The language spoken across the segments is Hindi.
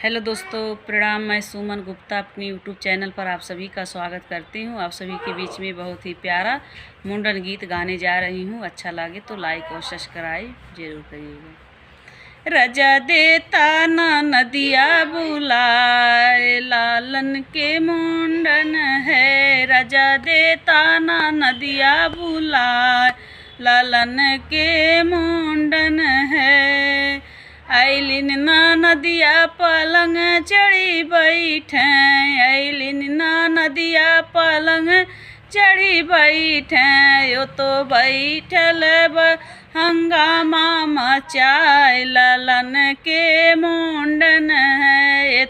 हेलो दोस्तों, प्रणाम। मैं सुमन गुप्ता अपनी यूट्यूब चैनल पर आप सभी का स्वागत करती हूं। आप सभी के बीच में बहुत ही प्यारा मुंडन गीत गाने जा रही हूं। अच्छा लगे तो लाइक और सब्सक्राइब जरूर करिएगा। रजा देता ना नदिया बुलाए, लालन के मुंडन है। रजा देता ना नदिया बुलाए, लालन के मुंडन है। आइलिन ना नदिया पलंग चढ़ी बैठे, आइलिन ना नदिया पलंग चढ़ी बैठे। यो तो बैठल हंगामा मचाए, लालन के मुंडन है।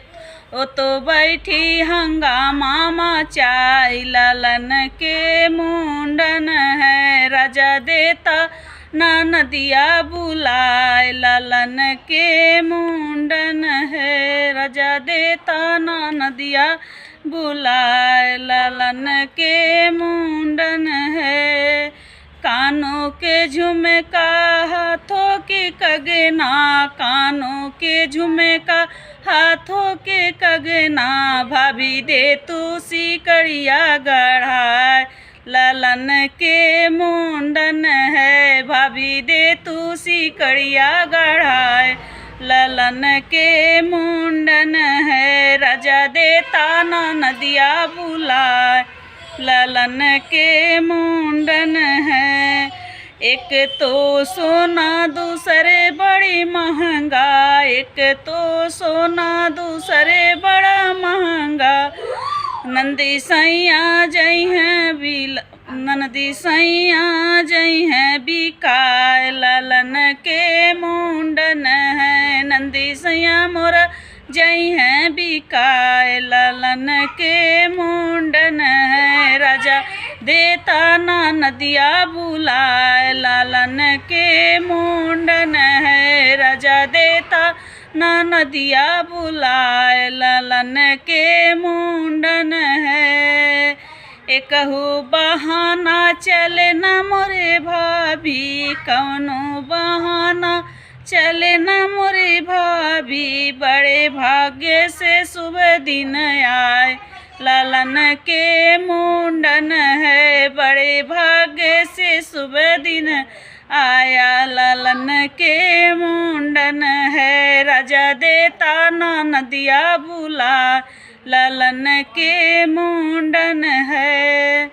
ओ तो बैठी हंगामा मचाए, लालन के मुंडन है। राजा देता ना नदिया बुलाए, लालन के मुंडन है। राजा देता ना नदिया बुलाए, लालन के मुंडन है। कानों के झुमका हाथों के कंगना, कानों के झुमका हाथों के कंगना। भाभी दे तू सिकड़िया गढ़ाए, लालन के मुंडन है। भाभी दे तू सिकड़िया गढ़ाए, लालन के मुंडन है। राजा देता ना नदिया बुलाए, लालन के मुंडन है। एक तो सोना दूसरे बड़ी महंगा, एक तो सोना दूसरे बड़ा महंगा। नंदी सैया जई हैं बिल, नंदी सैया जई हैं बिकाए, लालन के मुंडन है। नंदी सैया मोरा जई हैं बिकाए, लालन के मुंडन है। राजा देता ना नदिया बुलाए, लालन के मुंडन है। राजा देता ना नदिया बुलाए, लालन के मुंडन है। एकहु बहाना चले ना मोरे भाभी, कौनो बहाना चले ना मोरे भाभी। बड़े भाग्य से शुभ दिन आए, लालन के मुंडन है। बड़े भाग्य से शुभ दिन आया, लालन के मुंडन है। राजा देता ना नदिया बुला, लालन के मुंडन है।